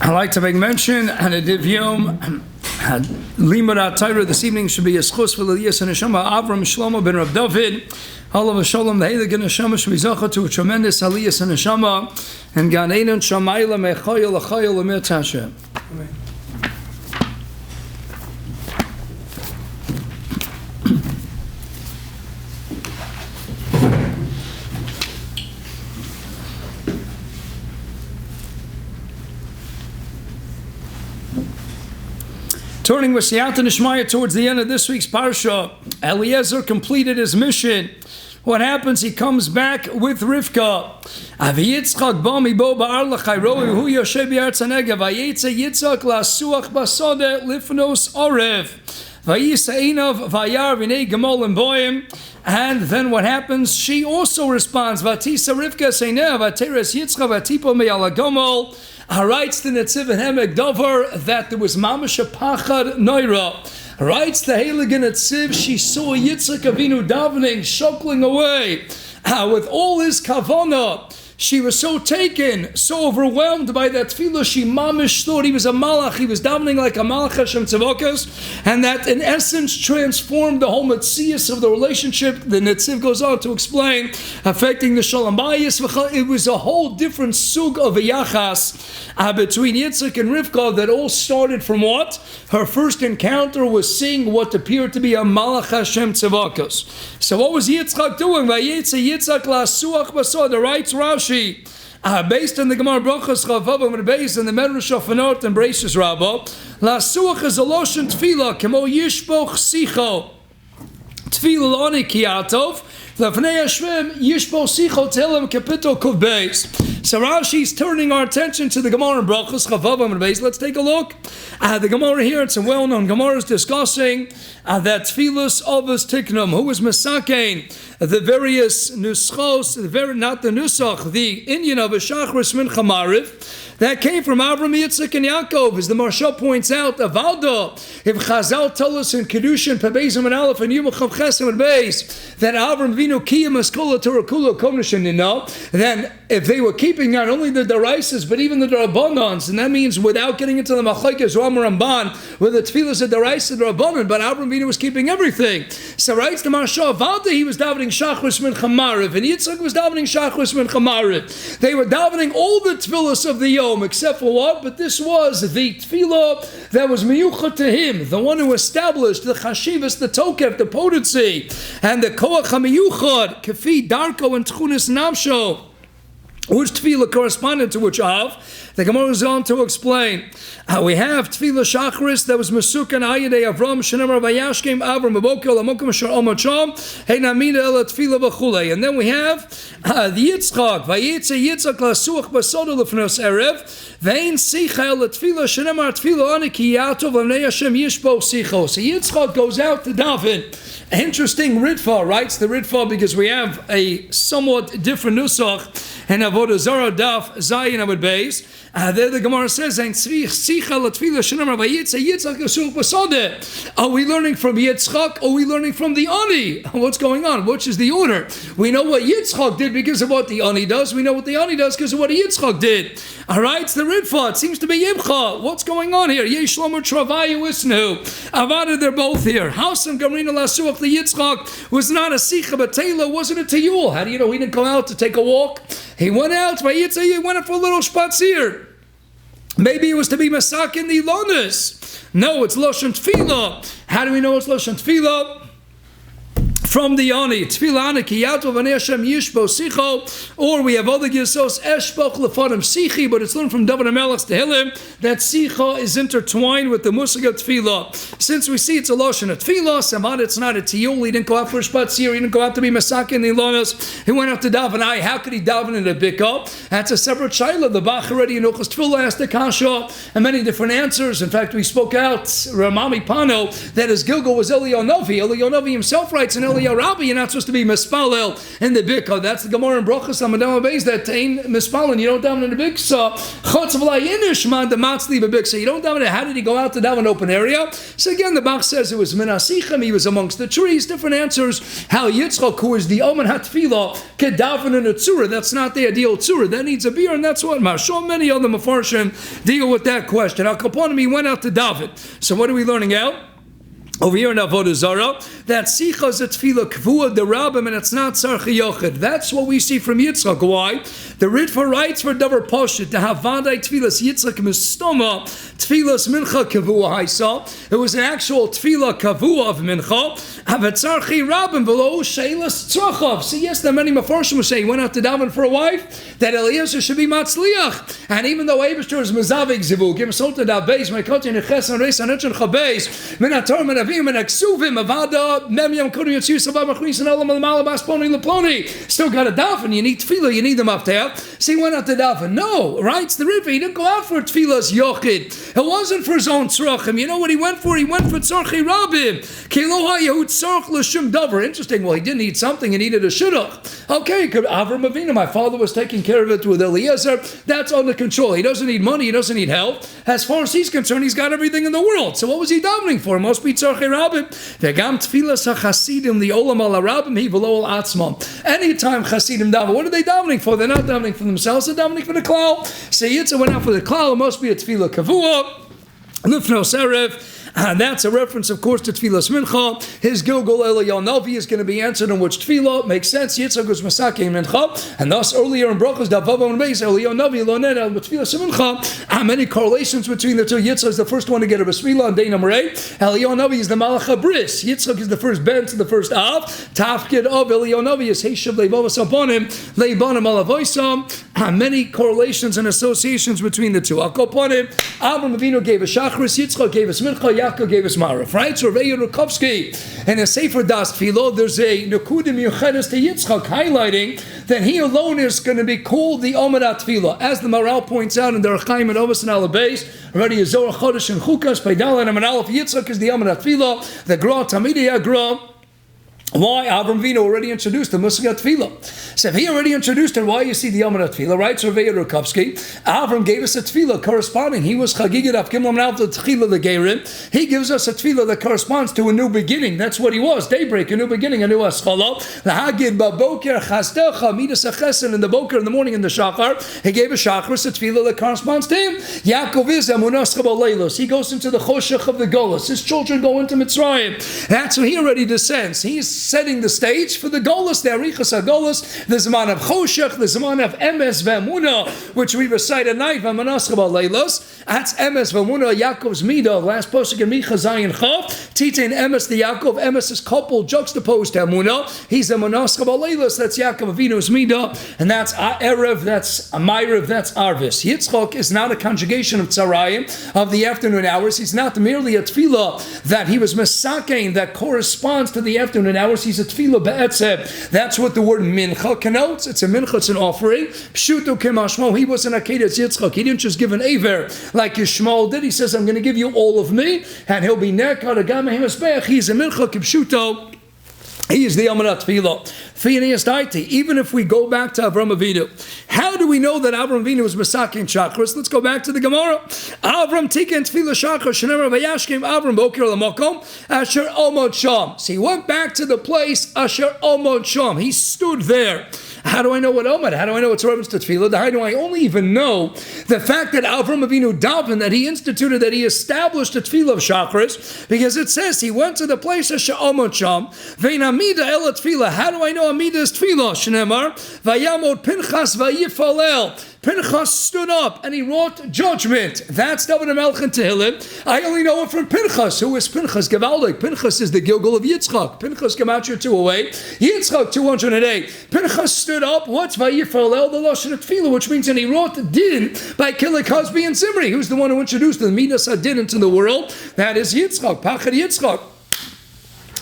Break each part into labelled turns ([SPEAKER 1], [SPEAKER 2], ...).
[SPEAKER 1] I'd like to make mention and a divyom Limud Torah this evening should be a schus for Lilias and Neshama Avram Shlomo ben Rav David. Olav Shalom, the Heilige Neshama should be zacha to a tremendous Aliyas and Neshama and Gan Einon Shamayla Mechoyel Achoyel Amir Tasha. Turning with Siyata Nishmaya towards the end of this week's Parsha, Eliezer completed his mission. What happens? He comes back with Rivka. Avi Yitzchak bami bo ba'ar l'chayroi hu yoshev b'artz hanegev vayetze Yitzchak la'suach basode lifnos orev vayisa einav vayar v'nei gemol and boim. And then what happens? She also responds. Vatisa Rivka seineh vateres Yitzchak vatipo me'ala gomol. Writes the Netziv and Hemek Dover that there was mamash pachad noira. Writes the Heilige Netziv, she saw Yitzchak Avinu davening, shuckling away with all his kavanah. She was so taken, so overwhelmed by that tefillah, she mamish thought he was a malach. He was davening like a malach Hashem Tzavakas, and that in essence transformed the whole metzias of the relationship. The Netziv goes on to explain, affecting the shalom bayis. It was a whole different sug of a yachas between Yitzchak and Rivka that all started from what? Her first encounter was seeing what appeared to be a malach Hashem Tzavakas. So what was Yitzchak doing? Vayetze Yitzchak la'suach basod. Writes Rashi, based on the Gemara Brachos Chavav and based on the Medrash Shofanot and Braces Rabbah, la'suach is a loshen tefillah kemo yishboch sicho tefillah lani kiyatov lefnei Hashem yishboch sicho telem kapitel kuv beis. So Rashi's turning our attention to the Gemara Brachos Chavav and Beis. Let's take a look. The Gemara here, it's a well-known Gemara, is discussing that tefillas avos tiknum, who was Mesakein, the various nuschos, not the nusach, the Indian of a Shachris Mincha Mariv, that came from Avram, Yitzchak, and Yaakov. As the Marsha points out, Avalda, if Chazal tell us in Kedushin, Pebezim and Aleph, and Yom Chav Chesem and Beis, that Avram Vinu Kiyam Eskola Torah Kula Komnishin, then if they were keeping not only the Daraisas, but even the Darabbanans, and that means without getting into the Machlekes Ramah Ramban, with the Tefillas of Daraisa Darabbanan, but Avram Vinu was keeping everything. So writes the Marsha, Avalda, he was davening Shachris Mincha Mariv, and Yitzchak was davening Shachris Mincha Mariv. They were davening all the Tefillas of the Yom, except for what? But this was the tefillah that was miyuchat to him, the one who established the chashivas, the tokef, the potency, and the koach hamiyuchad, kafi, darko, and tchunis nafsho, which tefillah corresponded to which of. The Gemara goes on to explain. We have tefillah shachris that was mesukan ayidei Avram shenemar vayashkem Avram b'boker lamokim asher omacham heinamina ela tefillah v'chulei. And then we have the Yitzchak vayetze Yitzchak lasuach basodo lefnos erev vein sicha ela tefillah shenemar tefillah ani ki yatov l'nei Hashem yishbo sicho. So Yitzchak goes out to daven. Interesting Ritva, writes the Ritva, because we have a somewhat different nusach and Avodah Zarah daf Zayin Amud Beis. There the Gemara says, are we learning from Yitzchak or are we learning from the Ani? What's going on? Which is the order? We know what Yitzchak did because of what the Ani does. We know what the Ani does because of what Yitzchak did. Alright, it's the Ritva. It seems to be Yimcha. What's going on here? Yeshlomo Travayu Isnu. Avada, they're both here. Hausam Gamrina Lasuach, the Yitzchak was not a Sicha, but Taylor wasn't a Tiyul. How do you know he didn't go out to take a walk? He went out, by Yitzchak, he went out for a little spatzir. Maybe it was to be Masak in the Ilonis. No, it's Loshen Tefillah. How do we know it's Loshen Tefillah? From the Ani, Tefillah Ani ki yatov v'nei Hashem yishbo sicho, or we have other Gisos Eshboch lefanim sichi, but it's learned from David HaMelech's Tehillim that sicha is intertwined with the musig of Tefillah. Since we see it's a Loshen of Tefillah, Samad, it's not a Tiyul. He didn't go out for a Spatzir, he didn't go out to be Masak in the Ilonis. He went out to daven. How could he daven in a Bika? That's a separate Shaila. The Bach already in Ochos Tefillah asked the Kasha, and many different answers. In fact, we spoke out, Ramami Pano, that his Gilgal was Elionovi. Elionovi himself writes in Elionovi Eliyahu Rabbi, you're not supposed to be mispalel in the bikah. That's the Gemara in Brachas Amadam Beis that tain mispalel. You don't daven in the bikah. Chutz v'lay inishman the matzli b'bikah. You don't daven. How did he go out to daven in an open area? So again, the Bach says it was minasichem. He was amongst the trees. Different answers. How Yitzchak, who is the omen hatfilah, could daven in a tzura. That's not the ideal tzura. That needs a beer, and that's what Mashal, many other Mefarshim deal with that question. Al Kaponim, he went out to daven. So what are we learning out? Over here in Avodah Zarah, that Sicha is a Tefillah Kavua the Rabbim, and it's not Tzarchi Yochid. That's what we see from Yitzchak. Why? The Ritva writes for Davar Poshit, the Havadai Tefillas Yitzchak Mistoma, Tefillas Mincha Kavua Haisa. It was an actual Tefillah Kavua of Mincha. Havatzarchi Rabbim below Sheilas Tzrachov. So yes, there are many Mefarshim who say he went out to daven for a wife, that Eliezer should be Matzliach. And even though Eibishter is Mezavik Zivu, give us all to that base, my Kotin Neches and Reis and Echan Chabez, Minator Still got a daven, you need tefillah, you need them up there. So he went out to daven. No, writes the Ritva, he didn't go out for tefillah's yochid. It wasn't for his own tzrachim. You know what he went for? He went for tzarchi rabim. Interesting, well, he didn't need something, he needed a shidduch. Okay, Avram Avinu, my father was taking care of it with Eliezer. That's under control. He doesn't need money, he doesn't need help. As far as he's concerned, he's got everything in the world. So what was he davening for? It must be tzarchi rabim. V'gam tefillas hachasidim liolam ala rabim hi v'lo al atzmam. Anytime chasidim daven, what are they davening for? They're not davening for themselves, they're davening for the klal. So Yitzchak went out for the klal, it must be a tefillah kavua. Lifnos erev. And that's a reference, of course, to Tefillas Mincha. His Gilgal Eliyahu Navi is going to be answered in which Tefillah makes sense. Yitzchak was Masakei Mincha, and thus earlier in Brachos Davava and Beis Eliyahu Navi Loned with Tefillas Mincha. Many correlations between the two. Yitzchak is the number 1 to get a Bismillah on day number 8. Eliyahu Navi is the Malach HaBris. Yitzchak is the first Ben to the first Av. Tafkid of Eliyahu Navi is Heishav Leivavas Abonim Leibanim Alavoisam. Many correlations and associations between the two. Al Koponim, Avram Avinu gave us Shachris, Yitzchak gave us Mincha, Yaakov gave us Maraf, right? So Rabbi Rukovsky and a Sefer Das Tefillah, there's a Nekudim Yuchedes to Yitzchak highlighting that he alone is going to be called the Omedat Tefillah. As the Maral points out in the Rechaim and Ovas and Alabais, already is Zohar Chodesh and Chukas, Paidal and Amalaf, Yitzchak is the Omedat Tefillah, the Gra, Tamidi Gra. Why? Avram Avinu already introduced the Musligat Tefillah. So if he already introduced it, why you see the Yom Tefillah, right? So Rabbi Rukovsky, Avram gave us a Tefillah corresponding. He was Chagigat Av Kimlam Nav the Tefillah Legerim. He gives us a Tefillah that corresponds to a new beginning. That's what he was. Daybreak, a new beginning, a new Aschala. Lahagid Baboker Chastecha Midas Achesen in the Boker in the morning in the Shachar. He gave a Shachris a Tefillah that corresponds to him. Yaakov is Emunas Chabal Leilos. He goes into the Choshech of the Golas. His children go into Mitzrayim. That's where he already descends. He's setting the stage for the Golas, the Arichas HaGolas, the Zaman of Choshech, the Zaman of Emes V'Emunah, which we recite at night, V'Manas Chabal Leilos. That's Emes V'Emunah, Yaakov's Midah, last posuk in Mincha Zayin Chav. Titain Emes, the Yaakov, Emes is coupled, juxtaposed to Emunah. He's Emunas Chabal Leilos, that's Yaakov Avinu's Midah, and that's Erev, that's Amayrev, that's Arvis. Yitzchak is not a conjugation of Tzarayim, of the afternoon hours. He's not merely a Tefillah that he was Mesakein, that corresponds to the afternoon hours. He's a tefillah be'etzeb. That's what the word mincha connotes. It's a mincha, it's an offering. Pshuto kemashmo. He wasn't a kedes Yitzchak. He didn't just give an aver like Yishmael did. He says, I'm going to give you all of me, and he'll be nekar agam himesbech. He's a mincha kipshuto. He is the Amanat Tefillah. Even if we go back to Avram Avinu, how do we know that Avram Avinu was Masakin Chakras? Let's go back to the Gemara. Avram Tiken Tefillah Chakras Shenemar Vayashkim Avram Boker Lamakom Asher Omod Sham. So he went back to the place Asher Omod Sham. He stood there. How do I know what Omad? How do I know what's reference to Tefillah? How do I only even know the fact that Avram Avinu davened, that he instituted, that he established a Tefillah of Chakras? Because it says he went to the place Asher Omod Sham. Ve'namida el Tefillah. How do I know Amida is Tefillah? Shneimar Vayamod Pinchas Vayifalel. Pinchas stood up and he wrought judgment. That's David HaMelech in Tehillim. I only know it from Pinchas. Who is Pinchas? Gevaldik. Pinchas is the Gilgal of Yitzchak. Pinchas came out here 208. Yitzchak 208. Pinchas stood up. What's Vayifalel? The Lashon of Tefillah, which means, and he wrought din by killing Cosby and Zimri. Who's the one who introduced the Midas Adin into the world? That is Yitzchak. Pachad Yitzchak.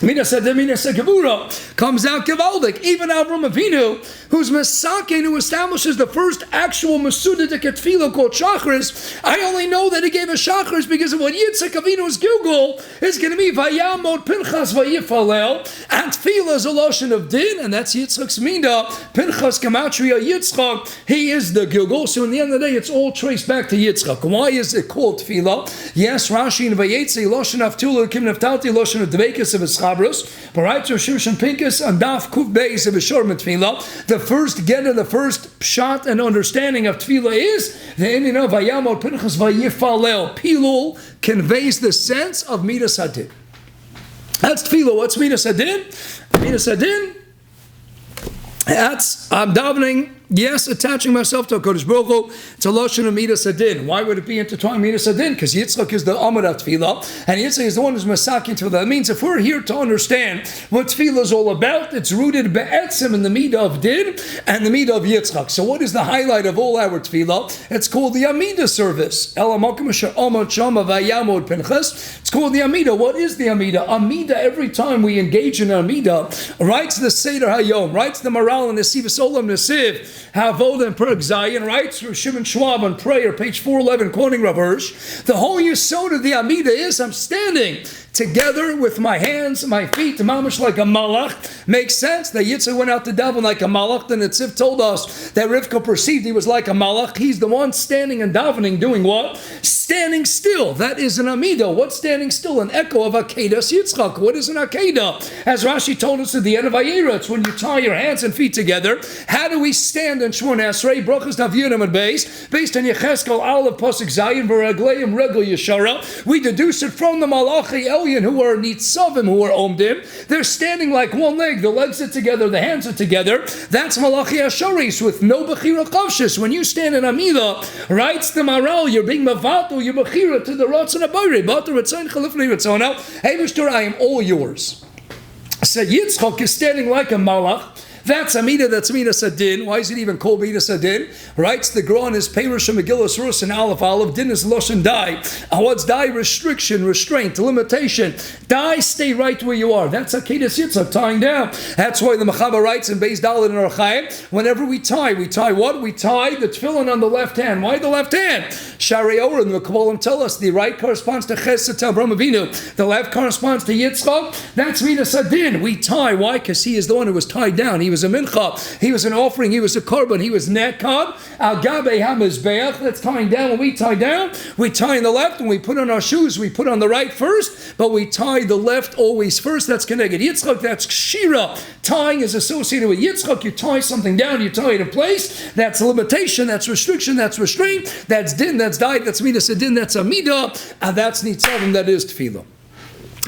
[SPEAKER 1] Midas Adin, Midas Gevura comes out Gevaldik. Even Avram Avinu, who's Mesakin, who establishes the first actual Masudidik Tefillah called Shachris. I only know that he gave a Shachris because of what Yitzchak Avinu's Gilgal is going to be Vayamod Pinchas Vayifalel, and Tefillah is a lotion of Din, and that's Yitzchak's Mina. Pinchas Gematria Yitzchak, he is the Gilgal. So in the end of the day, it's all traced back to Yitzchak. Why is it called Tefillah? Yes, Rashi and Vayetze, Lotion of Tula, Kim Neftalti, Lotion of Dvekas of Ischabros. But right, so Shimshon Pinkas and Daf Kuf Beis of Shor Tefillah. The first getter, the first shot and understanding of Tefillah is the ending of Vayamod Pinchas Vayifalel. Pilul conveys the sense of Midas Hadin. That's Tefillah. What's Midas Hadin? Midas Hadin, that's I'm davening. Yes, attaching myself to a Kodesh Baruch Hu, it's a Lashon of Midas Hadin. Why would it be intertwined Midas Hadin? Because Yitzchak is the Amar of Tefillah, and Yitzchak is the one who's Masakin Tefillah. That means if we're here to understand what Tefillah is all about, it's rooted be'etzim in the Midah of Din and the Midah of Yitzchak. So what is the highlight of all our Tefillah? It's called the Amidah service. It's called the Amidah. What is the Amidah? Amidah, every time we engage in Amidah, writes the Seder Hayom, writes the Maral and the Sivas Olam Nesiv, Havod and Perk Zayin, writes through Shimon Schwab on prayer, page 411, quoting Rav Hirsch. The whole yesod of the Amidah is I'm standing together with my hands, my feet, mamash like a malach. Makes sense that Yitzchak went out to daven like a malach. The Netziv told us that Rivka perceived he was like a malach. He's the one standing and davening, doing what? Standing still. That is an Amidah. What's standing still? An echo of Akedas Yitzchak. What is an Akedah? As Rashi told us at the end of Vayera, it's when you tie your hands and feet together. How do we stand in Shmon Esrei? Brachas Davyinim and Beis, based on Yecheskel Aleph Pasuk Zayin V'Ragleim Regel Yeshara. We deduce it from the Malachi Elyon, who are Nitzavim, who are Omdim. They're standing like one leg. The legs are together, the hands are together. That's Malachi Asharis with no Bechira Kavshis. When you stand in Amidah, writes the Maral, you're being Mavato, you're Bechira to the Ratzon Abayri. Bato Ratzon Chalifni Ratzona. Hey, Mishtur, I am all yours. So Yitzchak is standing like a Malach. That's Amidah, that's Midas Hadin. Why is it even called Midas Hadin? Writes the Gra in his Perush Megillas Rus and Aleph. Din is Loshen Dai. What's Dai? Restriction, restraint, limitation. Dai, stay right where you are. That's Akedas Yitzchak, tying down. That's why the Mechaba writes in Beis Dalet and Archaim, whenever we tie what? We tie the tefillin on the left hand. Why the left hand? Sharei Ora and the Kabbalim tell us the right corresponds to Chesed Avram Avinu. The left corresponds to Yitzchak. That's Midas Hadin. We tie. Why? Because he is the one who was tied down. He was a mincha, he was an offering, he was a korban, he was nekad. Al gabe hamizbeach, that's tying down. When we tie down, we tie on the left. When we put on our shoes, we put on the right first, but we tie the left always first. That's connected. Yitzchak, that's kshira. Tying is associated with Yitzchak. You tie something down, you tie it in place. That's limitation, that's restriction, that's restraint, that's din, that's diet, that's midas din, that's amidah, and that's nitzavim, that is tefillah.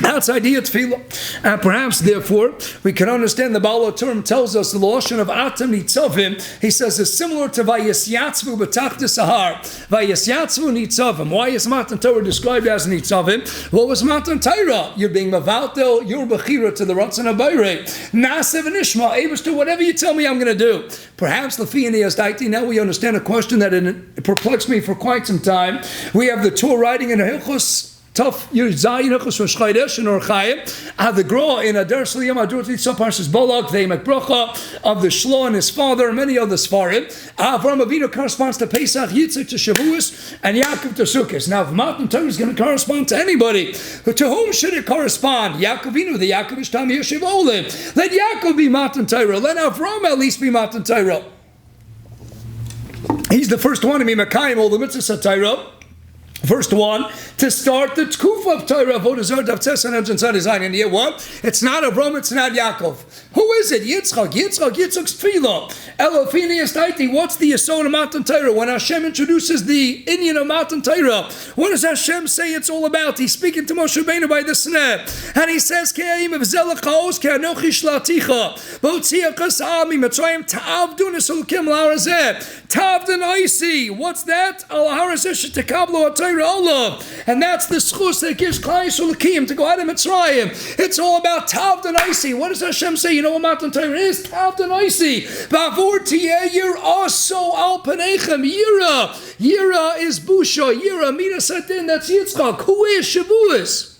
[SPEAKER 1] That's idea tefillah. And perhaps, therefore, we can understand the Baal term tells us the Lashon of Atam Nitzavim. He says it's similar to Vayasyatzvu B'Tachta Sahar. Vayasyatzvu Nitzavim. Why is Matan Torah described as Nitzavim? What was Matan Torah? You're being Mavaltel, you're Bechira to the Ratzon Abayre. Nasev and Ishma, Abish to whatever you tell me I'm going to do. Perhaps Lefi and Yazdaiti, now we understand a question that it perplexed me for quite some time. We have the Torah writing in a Hilchos Tough Zayin Uchos Roshchaydesh and Orchayim. The Gra in Adar Saliyam Adur Tzitz Parshas Balak they make bracha of the Shlo and his father and many other Sfarim. Avram Avinu corresponds to Pesach, Yitzchak to Shavuos, and Yaakov to Sukkot. Now, if Matan Torah is going to correspond to anybody, to whom should it correspond? Yaakov Avinu, the Yaakov Ishtam Yeshiv Olim. Let Yaakov be Matan Torah. Let Avram at least be Matan Torah. He's the first one to be Mekayim all the mitzvahs of Torah. First one, to start the Tkuf of Torah, and year one, it's not Avram, it's not Yaakov. Who is it? Yitzchak. Yitzchak's tefillah. Elofini Estaiti, what's the Yesod of Matan Torah? When Hashem introduces the Indian of Matan Torah, what does Hashem say it's all about? He's speaking to Moshe Rabbeinu by the snare, and he says, Ke'ayim evzelachos ke'anochi shlaticha, v'otziachas ami mitzrayim ta'avdu nesulukim la'arazeh, ta'avdan oisi. What's that? Al ha'arazeh shetekablo atayim. And that's the schus that gives Klal Yisrael Lakim to go out of Mitzrayim. It's all about Tav Danaisi. What does Hashem say? You know what Matan Torah is? Tav Danaisi. Bavur tiyeh yiraso al panechem. Yira is busha. Yira midas hadin. That's Yitzchak. Who is Shavuos?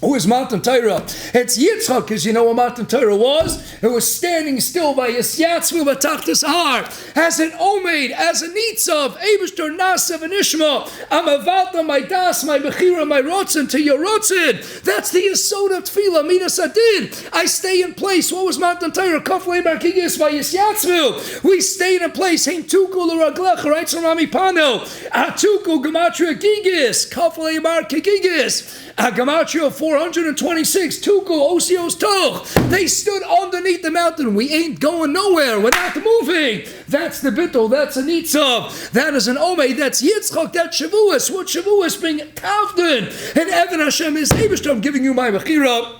[SPEAKER 1] Who is Matan Torah? It's Yitzchak, because you know what Matan Torah was? It was standing still by Yisyatzvu B'tachtas Har, as an Omeid, as a Nitzav, Eibishter Nasav and Ishma, Amavalta, my Das, my Bechira, my Rotzen, to your Rotzen. That's the Yesod of Tefillah, Midas Adin. I stay in place. What was Matan Torah? Kaf Leibar Kigis by Yisyatzvu. We stayed in place. Hein Tuku L'Raglech, right? So Rami Pano. Atuku Gematria Gigis, Kaf Leibar Kigis. Gematria 426, Tuku, Osios Toch. They stood underneath the mountain. We ain't going nowhere. We're not moving. That's the Bittul. That's a Nitzav. That is an Omei. That's Yitzchak. That's Shavuos. What Shavuos being Kavdin. And Evan Hashem is Eibushter. I'm giving you my Bechira.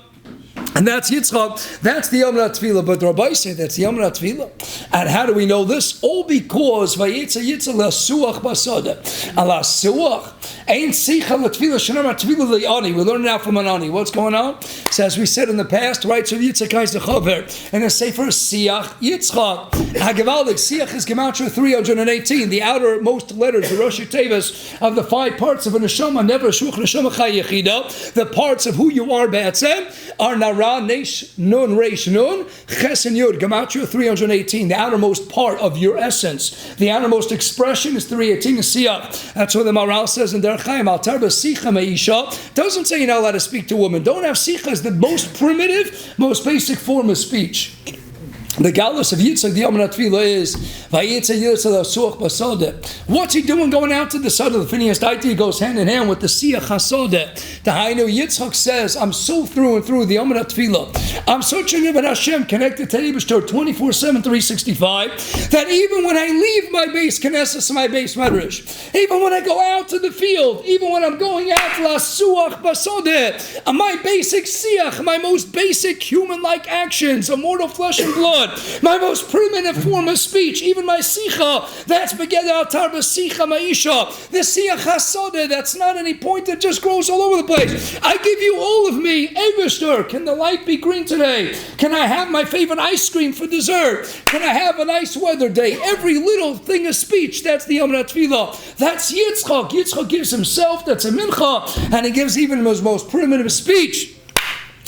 [SPEAKER 1] And that's Yitzchak. That's the Yom Tefillah. But Rabbi said that's the Yom Tefillah. And how do we know this? All because Vayetza Yitzchak Lasuach Basada. Allah Suach. Ain't Sicha Latefillah Shanam Tefillah Li'ani. We learn now from an Ani. What's going on? So as we said in the past, right? So Yitzchak is the Chaver. And the Sefer Siach Yitzchak. Hagavaldik. Siach is Gematria 318. The outermost letters, the Rosh Tevas of the 5 parts of a Neshama. Never Shuch Neshama Chai Yechida. The parts of who you are, Be'etzem, are Nara, Nesh, Nun, Reish, Nun, Ches, and Yud. Gematria 318. The outermost part of your essence. The outermost expression is 318 Siach. That's what the Maral says in Der Chaim. Al Tarba Sicha Meisha. Doesn't say you're not allowed to speak to a woman. Don't have Sicha as the most primitive, most basic form of speech. The galus of Yitzchak, the Yom Tefillah is Vayetza Yitzchak Lasuach Basada. What's he doing going out to the side of the Phineas Daiti? Goes hand in hand with the Siach Hasada. The Hainu Yitzchak says, I'm so through and through the Yom Tefillah. I'm so Cheniv Hashem connected to Eibishter 24/7, 365, that even when I leave my base Knesset, my base Medrash, even when I go out to the field, even when I'm going out Lasuach Basada, my basic Siach, my most basic human-like actions of mortal flesh and blood, my most primitive form of speech, even my sicha, that's begeder atar b'sicha ma'isha, the siach hasodeh, that's not any point that just grows all over the place. I give you all of me, Eibishter. Can the light be green today? Can I have my favorite ice cream for dessert? Can I have a nice weather day? Every little thing of speech, that's the Yom Tefillah. That's Yitzchak. Yitzchak gives himself, that's a Mincha, and he gives even his most primitive speech.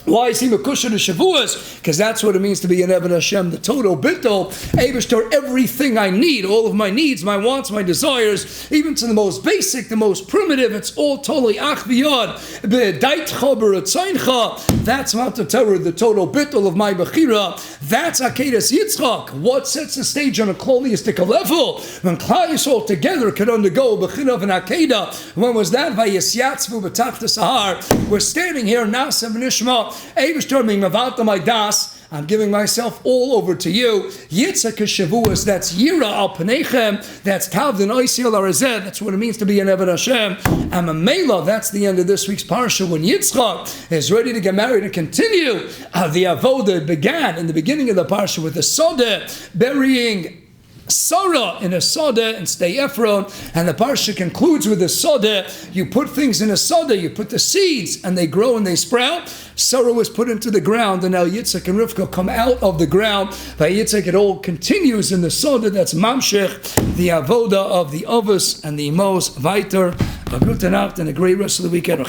[SPEAKER 1] Why is he Mekusha to Shavuos? Because that's what it means to be an Eved Hashem, the total Bittul, Eibishter, everything I need, all of my needs, my wants, my desires, even to the most basic, the most primitive, it's all totally Ach V'yad, B'daitcha B'ratzaincha. That's Matan Torah, the total Bittul of my Bechira. That's Akedas Yitzchak. What sets the stage on a Kloliistic level? When Klal Yisrael together could undergo Bechira and Akedah. When was that? Vayisyatzvu B'tachtas Har. We're standing here, Nasav and Ishma. Eibishter being Mavalta my Das, I'm giving myself all over to you. Yitzchak Shavuos, that's Yira al Panechem, that's Tavdin Oisiel Arazeh, that's what it means to be an Eved Hashem. And Mamela, that's the end of this week's parsha, when Yitzchak is ready to get married and continue. The Avodah began in the beginning of the parsha with the Sodeh, burying Sarah in a Sodeh and stay Ephron, and the parsha concludes with a Sodeh. You put things in a Sodeh, you put the seeds, and they grow and they sprout. Sarah was put into the ground, and now Yitzchak and Rivka come out of the ground. By Yitzchak, it all continues in the Sodeh. That's Mamshech, the Avoda of the Avos and the Imos. Weiter, a good Nacht and a great rest of the weekend.